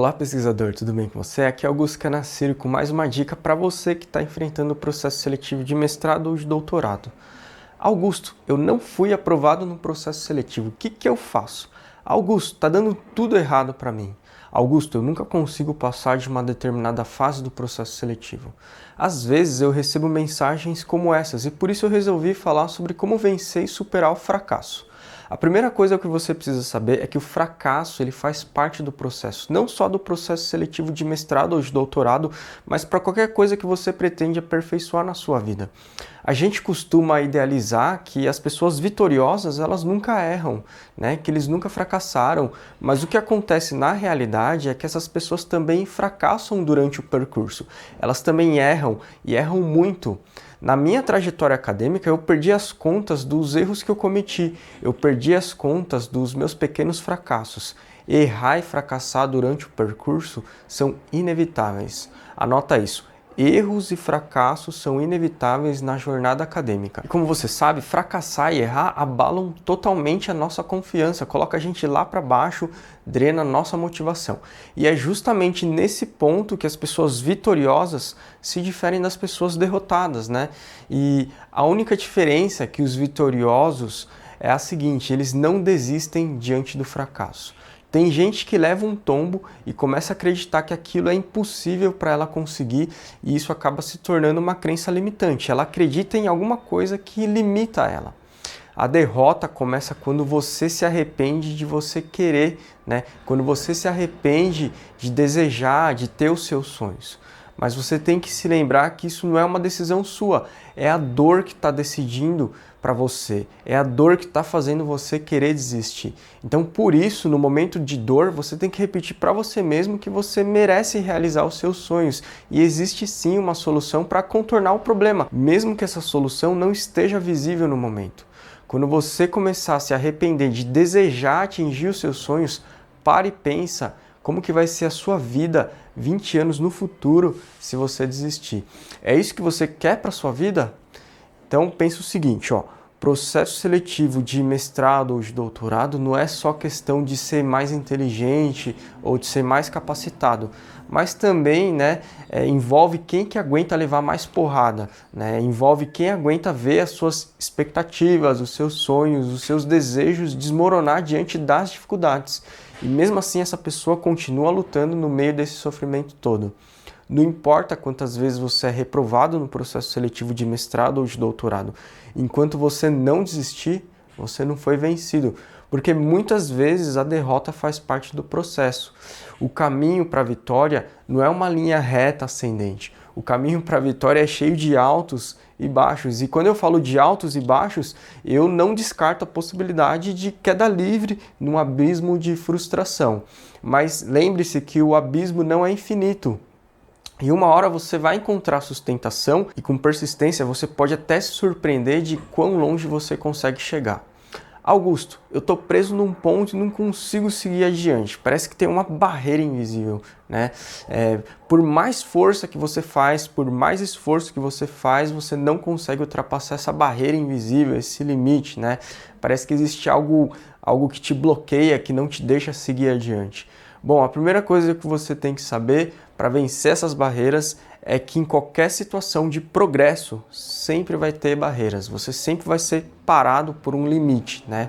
Olá pesquisador, tudo bem com você? Aqui é Augusto Canacero com mais uma dica para você que está enfrentando o processo seletivo de mestrado ou de doutorado. Augusto, eu não fui aprovado no processo seletivo, o que eu faço? Augusto, está dando tudo errado para mim. Augusto, eu nunca consigo passar de uma determinada fase do processo seletivo. Às vezes eu recebo mensagens como essas e por isso eu resolvi falar sobre como vencer e superar o fracasso. A primeira coisa que você precisa saber é que o fracasso ele faz parte do processo, não só do processo seletivo de mestrado ou de doutorado, mas para qualquer coisa que você pretende aperfeiçoar na sua vida. A gente costuma idealizar que as pessoas vitoriosas elas nunca erram, né? Que eles nunca fracassaram, mas o que acontece na realidade é que essas pessoas também fracassam durante o percurso. Elas também erram e erram muito. Na minha trajetória acadêmica, eu perdi as contas dos erros que eu cometi, eu perdi as contas dos meus pequenos fracassos. Errar e fracassar durante o percurso são inevitáveis. Anota isso. Erros e fracassos são inevitáveis na jornada acadêmica. E como você sabe, fracassar e errar abalam totalmente a nossa confiança, coloca a gente lá para baixo, drena a nossa motivação. E é justamente nesse ponto que as pessoas vitoriosas se diferem das pessoas derrotadas, né? E a única diferença é que os vitoriosos é a seguinte, eles não desistem diante do fracasso. Tem gente que leva um tombo e começa a acreditar que aquilo é impossível para ela conseguir e isso acaba se tornando uma crença limitante. Ela acredita em alguma coisa que limita ela. A derrota começa quando você se arrepende de você querer, né? Quando você se arrepende de desejar, de ter os seus sonhos. Mas você tem que se lembrar que isso não é uma decisão sua, é a dor que está decidindo para você, é a dor que está fazendo você querer desistir. Então, por isso, no momento de dor, você tem que repetir para você mesmo que você merece realizar os seus sonhos e existe sim uma solução para contornar o problema, mesmo que essa solução não esteja visível no momento. Quando você começar a se arrepender de desejar atingir os seus sonhos, pare e pensa como que vai ser a sua vida 20 anos no futuro se você desistir. É isso que você quer para a sua vida? Então pensa o seguinte, processo seletivo de mestrado ou de doutorado não é só questão de ser mais inteligente ou de ser mais capacitado, mas também envolve quem que aguenta levar mais porrada, né? Envolve quem aguenta ver as suas expectativas, os seus sonhos, os seus desejos desmoronar diante das dificuldades. E mesmo assim essa pessoa continua lutando no meio desse sofrimento todo. Não importa quantas vezes você é reprovado no processo seletivo de mestrado ou de doutorado, enquanto você não desistir, você não foi vencido, porque muitas vezes a derrota faz parte do processo. O caminho para a vitória não é uma linha reta ascendente. O caminho para a vitória é cheio de altos e baixos. E quando eu falo de altos e baixos, eu não descarto a possibilidade de queda livre num abismo de frustração. Mas lembre-se que o abismo não é infinito. E uma hora você vai encontrar sustentação e com persistência você pode até se surpreender de quão longe você consegue chegar. Augusto, eu estou preso num ponto e não consigo seguir adiante. Parece que tem uma barreira invisível, né? Por mais força que você faz, por mais esforço que você faz, você não consegue ultrapassar essa barreira invisível, esse limite, né? Parece que existe algo que te bloqueia, que não te deixa seguir adiante. Bom, a primeira coisa que você tem que saber para vencer essas barreiras é que em qualquer situação de progresso sempre vai ter barreiras, você sempre vai ser parado por um limite, né?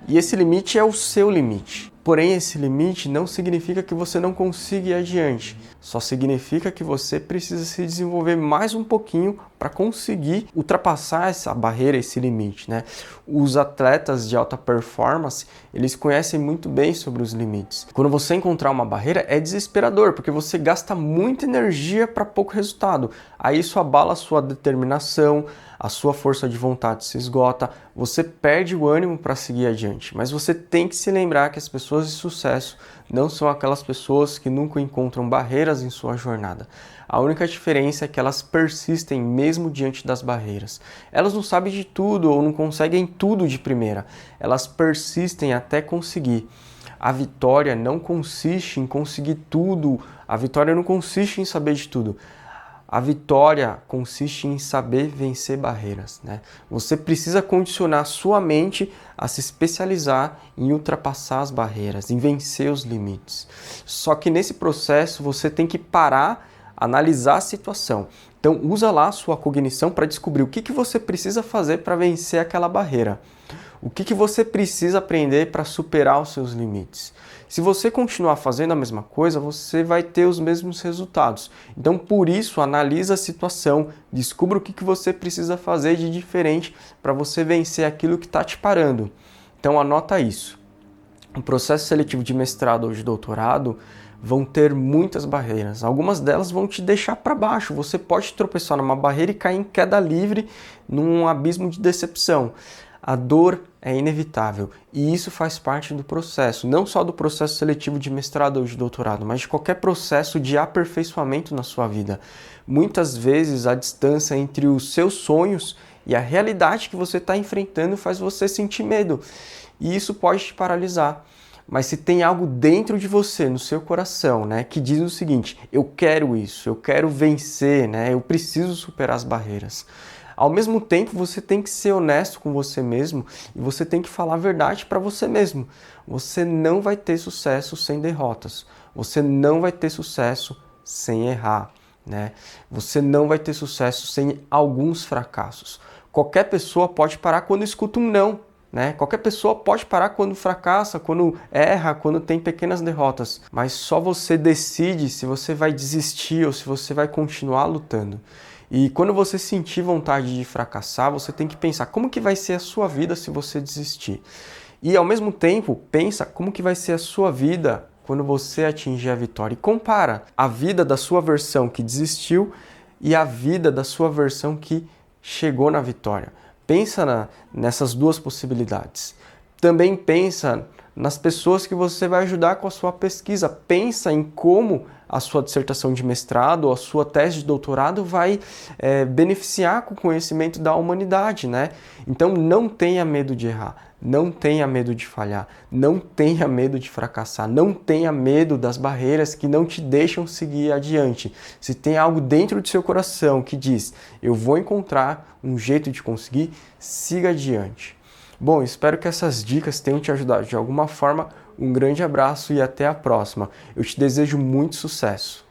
E esse limite é o seu limite. Porém, esse limite não significa que você não consiga ir adiante, só significa que você precisa se desenvolver mais um pouquinho para conseguir ultrapassar essa barreira, esse limite, né? Os atletas de alta performance, eles conhecem muito bem sobre os limites. Quando você encontrar uma barreira, é desesperador, porque você gasta muita energia para pouco resultado. Aí isso abala a sua determinação, a sua força de vontade se esgota, você perde o ânimo para seguir adiante. Mas você tem que se lembrar que as pessoas de sucesso não são aquelas pessoas que nunca encontram barreiras em sua jornada. A única diferença é que elas persistem mesmo diante das barreiras. Elas não sabem de tudo ou não conseguem tudo de primeira. Elas persistem até conseguir. A vitória não consiste em conseguir tudo. A vitória não consiste em saber de tudo. A vitória consiste em saber vencer barreiras, né? Você precisa condicionar sua mente a se especializar em ultrapassar as barreiras, em vencer os limites. Só que nesse processo você tem que parar, analisar a situação. Então usa lá a sua cognição para descobrir o que você precisa fazer para vencer aquela barreira. O que você precisa aprender para superar os seus limites? Se você continuar fazendo a mesma coisa, você vai ter os mesmos resultados. Então, por isso, analisa a situação, descubra o que você precisa fazer de diferente para você vencer aquilo que está te parando. Então, anota isso. O processo seletivo de mestrado ou de doutorado vão ter muitas barreiras. Algumas delas vão te deixar para baixo. Você pode tropeçar numa barreira e cair em queda livre num abismo de decepção. A dor é inevitável e isso faz parte do processo, não só do processo seletivo de mestrado ou de doutorado, mas de qualquer processo de aperfeiçoamento na sua vida. Muitas vezes a distância entre os seus sonhos e a realidade que você está enfrentando faz você sentir medo e isso pode te paralisar. Mas se tem algo dentro de você, no seu coração, né, que diz o seguinte: eu quero isso, eu quero vencer, né, eu preciso superar as barreiras. Ao mesmo tempo, você tem que ser honesto com você mesmo e você tem que falar a verdade para você mesmo. Você não vai ter sucesso sem derrotas. Você não vai ter sucesso sem errar, né? Você não vai ter sucesso sem alguns fracassos. Qualquer pessoa pode parar quando escuta um não, né? Qualquer pessoa pode parar quando fracassa, quando erra, quando tem pequenas derrotas. Mas só você decide se você vai desistir ou se você vai continuar lutando. E quando você sentir vontade de fracassar, você tem que pensar como que vai ser a sua vida se você desistir. E ao mesmo tempo, pensa como que vai ser a sua vida quando você atingir a vitória. E compara a vida da sua versão que desistiu e a vida da sua versão que chegou na vitória. Pensa nessas duas possibilidades. Também pensa nas pessoas que você vai ajudar com a sua pesquisa. Pensa em como a sua dissertação de mestrado ou a sua tese de doutorado vai beneficiar com o conhecimento da humanidade, né? Então não tenha medo de errar, não tenha medo de falhar, não tenha medo de fracassar, não tenha medo das barreiras que não te deixam seguir adiante. Se tem algo dentro do seu coração que diz, eu vou encontrar um jeito de conseguir, siga adiante. Bom, espero que essas dicas tenham te ajudado de alguma forma. Um grande abraço e até a próxima. Eu te desejo muito sucesso.